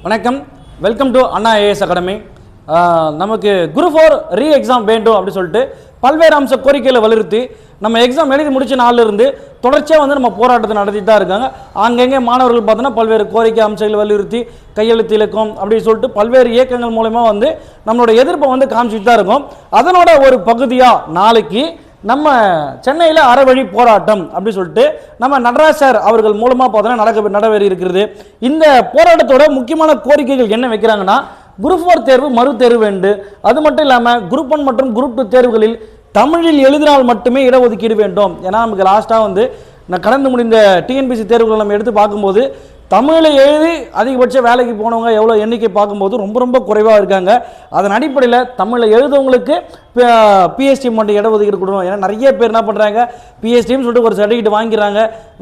வணக்கம், welcome to Anna IAS academy. நமக்கு group 4 re exam வேண்டும் அப்படின்னு சொல்லிட்டு பல்வேறு அம்ச கோரிக்கைகளை வலியுறுத்தி நம்ம எக்ஸாம் எழுதி முடிச்ச நாளில் இருந்து தொடர்ச்சியாக நம்ம போராட்டத்தை நடத்திட்டு தான் இருக்காங்க. அங்கங்கே மாணவர்கள் பார்த்தோன்னா பல்வேறு கோரிக்கை அம்சங்களை வலியுறுத்தி கையெழுத்து இலக்கம் அப்படின்னு சொல்லிட்டு பல்வேறு இயக்கங்கள் மூலமா நம்மளோட எதிர்ப்பை காமிச்சிட்டு தான் இருக்கும். அதனோட ஒரு பகுதியாக நாளைக்கு நம்ம சென்னையில் அறவழி போராட்டம் அப்படின்னு சொல்லிட்டு நம்ம நடராஜ் சார் அவர்கள் மூலமாக பார்த்தோன்னா நடவேறி இருக்கிறது. இந்த போராட்டத்தோட முக்கியமான கோரிக்கைகள் என்ன வைக்கிறாங்கன்னா, குரூப் 4 தேர்வு மறு தேர்வு வேண்டும். அது மட்டும் இல்லாமல் குரூப் 1 மற்றும் குரூப் 2 தேர்வுகளில் தமிழில் எழுதினால் மட்டுமே இடஒதுக்கீடு வேண்டும். ஏன்னா நமக்கு லாஸ்ட்டாக நான் கடந்து முடிந்த டிஎன்பிசி தேர்வுகளை நம்ம எடுத்து பார்க்கும்போது தமிழில் எழுதி அதிகபட்ச வேலைக்கு போனவங்க எவ்வளோ எண்ணிக்கை பார்க்கும்போது ரொம்ப ரொம்ப குறைவாக இருக்காங்க. அதன் அடிப்படையில் தமிழில் எழுதவங்களுக்கு பிஎஸ்டி மட்டும் இடஒதுக்கீடு கொடுக்கணும். ஏன்னா நிறைய பேர் என்ன பண்ணுறாங்க, பிஎஸ்டின்னு சொல்லிட்டு ஒரு சர்டிஃபிகேட்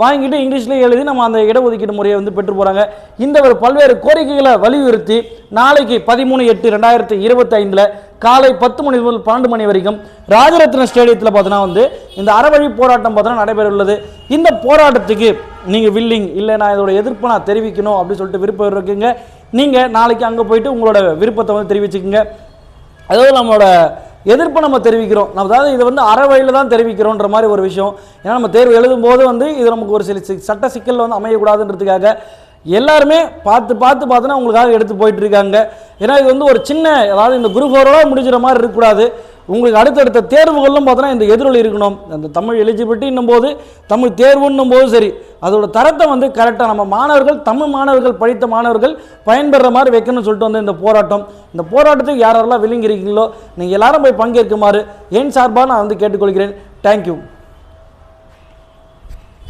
வாங்கிட்டு இங்கிலீஷ்லேயே எழுதி நம்ம அந்த இடஒதுக்கீடு முறையை பெற்று போகிறாங்க. இந்த ஒரு பல்வேறு கோரிக்கைகளை வலியுறுத்தி நாளைக்கு 13/8/2025 காலை 10 மணி முதல் 12 மணி வரைக்கும் ராஜரத்ன ஸ்டேடியத்தில் பார்த்தோன்னா இந்த அறவழி போராட்டம் பார்த்தோன்னா நடைபெற உள்ளது. இந்த போராட்டத்துக்கு நீங்கள் வில்லிங் இல்லை, நான் இதோட எதிர்ப்பை நான் தெரிவிக்கணும் அப்படின்னு சொல்லிட்டு விருப்பம் இருக்குங்க, நீங்கள் நாளைக்கு அங்கே போயிட்டு உங்களோட விருப்பத்தை தெரிவிச்சுக்குங்க. அதாவது நம்மளோட எதிர்ப்பை நம்ம தெரிவிக்கிறோம். அதாவது இது அறவழியில் தான் தெரிவிக்கிறோன்ற மாதிரி ஒரு விஷயம். ஏன்னா நம்ம தேர்வு எழுதும் போது இது நமக்கு ஒரு சில சட்ட சிக்கல் அமையக்கூடாதுன்றதுக்காக எல்லாருமே பார்த்தோன்னா உங்களுக்காக எடுத்து போயிட்டு இருக்காங்க. ஏன்னா இது ஒரு சின்ன, அதாவது இந்த குரூப் 4 முடிஞ்சிற மாதிரி இருக்கக்கூடாது. உங்களுக்கு அடுத்தடுத்த தேர்வுகளும் பார்த்தோன்னா இந்த எதிரொலி இருக்கணும். அந்த தமிழ் எலிஜிபிலிட்டின்னும் போது, தமிழ் தேர்வுன்னும் போது சரி, அதோட தரத்தை கரெக்டாக நம்ம மாணவர்கள், தமிழ் மாணவர்கள், படித்த மாணவர்கள் பயன்பெற மாதிரி வைக்கணும்னு சொல்லிட்டு இந்த போராட்டத்துக்கு யாரெல்லாம் விளங்கி இருக்கீங்களோ நீங்கள் எல்லாரும் போய் பங்கேற்குமாறு என் சார்பாக நான் கேட்டுக்கொள்கிறேன். தேங்க்யூ.